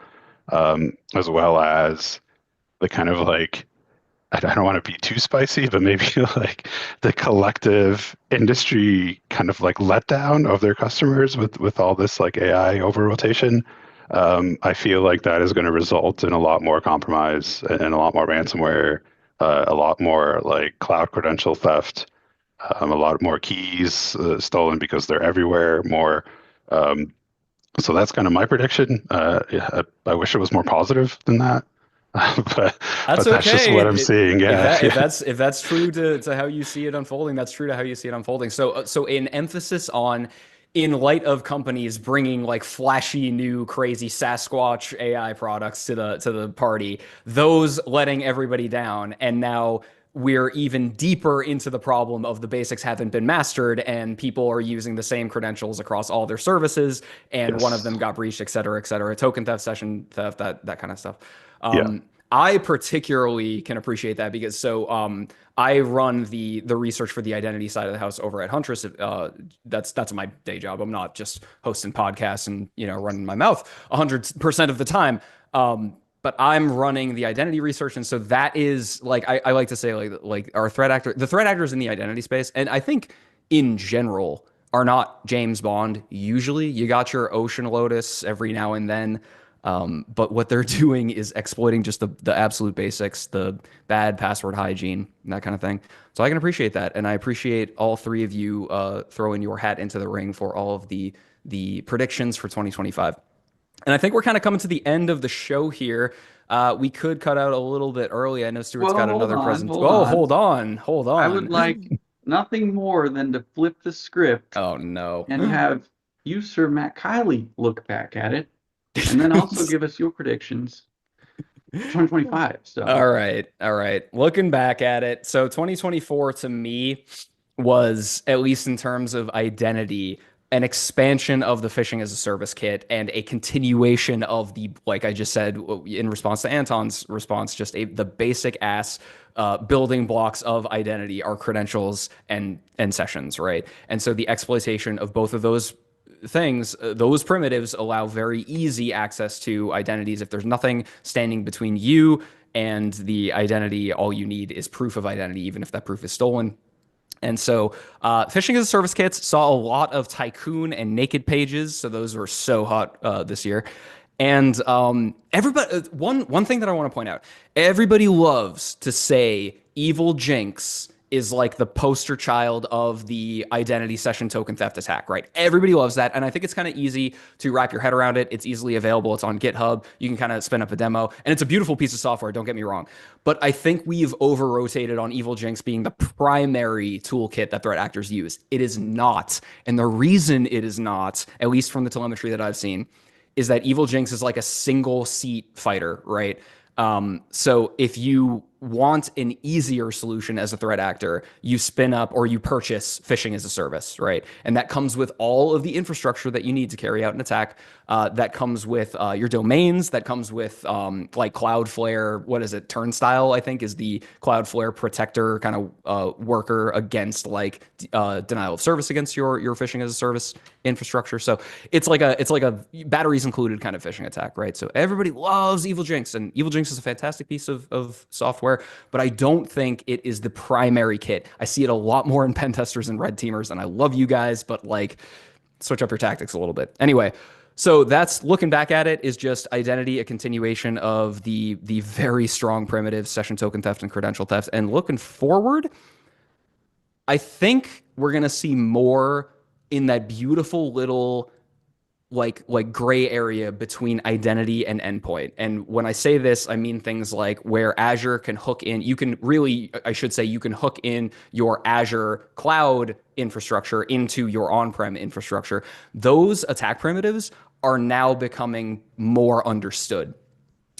as well as the kind of like, I don't want to be too spicy, but maybe like the collective industry kind of like letdown of their customers with all this like AI over rotation. I feel like that is going to result in a lot more compromise and a lot more ransomware, a lot more like cloud credential theft, a lot more keys stolen because they're everywhere. More, um, so that's kind of my prediction. Yeah, I wish it was more positive than that, but That's that's just okay. what I'm seeing. If Yeah, that yeah, if that's true to how you see it unfolding, that's true to how you see it unfolding. So in emphasis on, in light of companies bringing like flashy new crazy Sasquatch AI products to the party, those letting everybody down, and now we're even deeper into the problem of the basics haven't been mastered and people are using the same credentials across all their services and one of yes, them got breached, et cetera, token theft, session theft, that kind of stuff. yeah, I particularly can appreciate that because I run the research for the identity side of the house over at Huntress. That's my day job. I'm not just hosting podcasts and running my mouth 100% of the time. But I'm running the identity research, and so that is like I like to say like our the threat actors in the identity space, and I think in general are not James Bond. Usually, you got your Ocean Lotus every now and then. But what they're doing is exploiting just the absolute basics, the bad password hygiene, and that kind of thing. So I can appreciate that, and I appreciate all three of you throwing your hat into the ring for all of the predictions for 2025. And I think we're kind of coming to the end of the show here. We could cut out a little bit early. I know Stuart's Well, got hold another on, present. hold Oh, on. hold I would on. like nothing more than to flip the script Oh no. and have you, Sir Matt Kiley, look back at it, and then also give us your predictions for 2025. So, All right. Looking back at it, so 2024 to me was, at least in terms of identity, an expansion of the phishing as a service kit and a continuation of the, like I just said in response to Anton's response, just the basic ass building blocks of identity are credentials and sessions, right? And so the exploitation of both of those things, those primitives allow very easy access to identities. If there's nothing standing between you and the identity, all you need is proof of identity, even if that proof is stolen. And so, phishing as a service kits saw a lot of Tycoon and Naked pages. So those were so hot this year. And everybody, one thing that I want to point out: everybody loves to say Evil Jinx is like the poster child of the identity session token theft attack, right? Everybody loves that, and I think it's kind of easy to wrap your head around it. It's easily available. It's on GitHub. You can kind of spin up a demo, and it's a beautiful piece of software. Don't get me wrong, but I think we've over-rotated on Evil Jinx being the primary toolkit that threat actors use. It is not, and the reason it is not, at least from the telemetry that I've seen, is that Evil Jinx is like a single seat fighter, right? So if you want an easier solution as a threat actor, you spin up or you purchase phishing as a service, right? And that comes with all of the infrastructure that you need to carry out an attack. That comes with your domains. That comes with like Cloudflare. What is it? Turnstile, I think, is the Cloudflare protector kind of worker against like denial of service against your phishing as a service infrastructure. So it's like a batteries included kind of phishing attack, right? So everybody loves Evil Jinx, and Evil Jinx is a fantastic piece of software, but I don't think it is the primary kit. I see it a lot more in pen testers and red teamers, and I love you guys, but like switch up your tactics a little bit. Anyway, so that's looking back at it is just identity, a continuation of the very strong primitive session token theft and credential theft. And looking forward, I think we're gonna see more in that beautiful little like gray area between identity and endpoint. And when I say this, I mean things like where Azure can hook in, you can really, I should say, you can hook in your Azure cloud infrastructure into your on-prem infrastructure. Those attack primitives are now becoming more understood.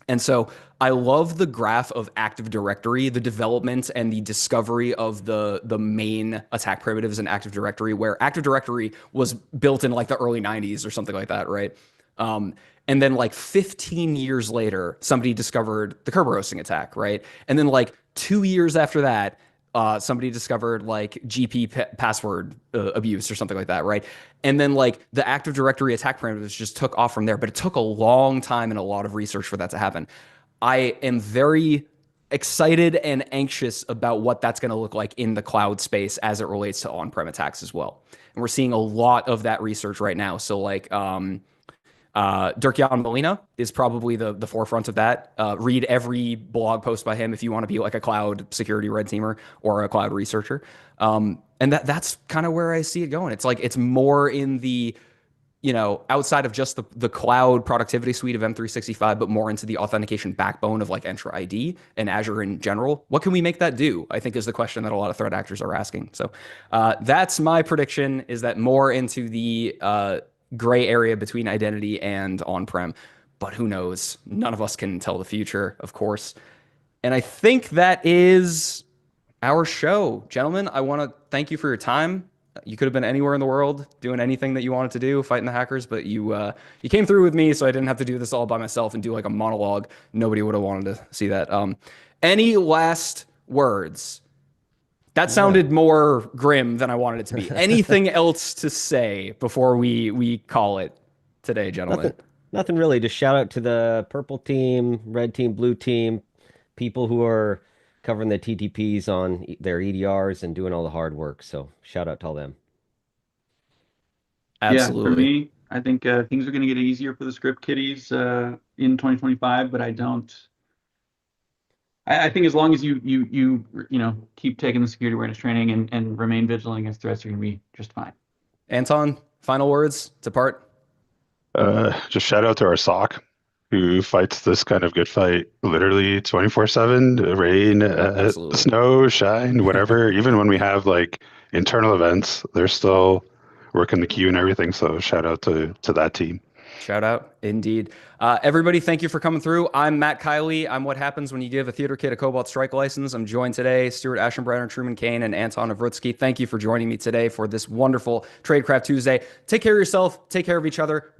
And so I love the graph of Active Directory, the development and the discovery of the main attack primitives in Active Directory, where Active Directory was built in like the early 90s or something like that, right? And then like 15 years later, somebody discovered the Kerber hosting attack, right? And then like 2 years after that, somebody discovered like password abuse or something like that, right? And then like the Active Directory attack primitives just took off from there, but it took a long time and a lot of research for that to happen. I am very excited and anxious about what that's going to look like in the cloud space as it relates to on-prem attacks as well. And we're seeing a lot of that research right now. So like Dirk-Jan Molina is probably the forefront of that. Read every blog post by him if you want to be like a cloud security red teamer or a cloud researcher. And that's kind of where I see it going. It's like it's more in the outside of just the cloud productivity suite of M365, but more into the authentication backbone of like Entra ID and Azure in general. What can we make that do? I think is the question that a lot of threat actors are asking. So that's my prediction, is that more into the gray area between identity and on-prem. But who knows? None of us can tell the future, of course. And I think that is our show. Gentlemen, I want to thank you for your time. You could have been anywhere in the world doing anything that you wanted to do, fighting the hackers, but you came through with me, so I didn't have to do this all by myself and do like a monologue. Nobody would have wanted to see that. Any last words? That sounded more grim than I wanted it to be. Anything else to say before we call it today, gentlemen? Nothing really. Just shout out to the purple team, red team, blue team, people who are covering the TTPs on their EDRs and doing all the hard work. So shout out to all them. Absolutely. Yeah, for me, I think things are going to get easier for the script kiddies in 2025, but I don't. I think as long as you keep taking the security awareness training and remain vigilant against threats, you're going to be just fine. Anton, final words to part? Just shout out to our SOC who fights this kind of good fight literally 24/7, rain, snow, shine, whatever. Even when we have like internal events, they're still working the queue and everything. So shout out to that team. Shout out, indeed. Everybody, thank you for coming through. I'm Matt Kiley. I'm What Happens When You Give a Theater Kid a Cobalt Strike License. I'm joined today, Stuart Aschenbrenner, Truman Kane, and Anton Avrutsky. Thank you for joining me today for this wonderful Tradecraft Tuesday. Take care of yourself. Take care of each other.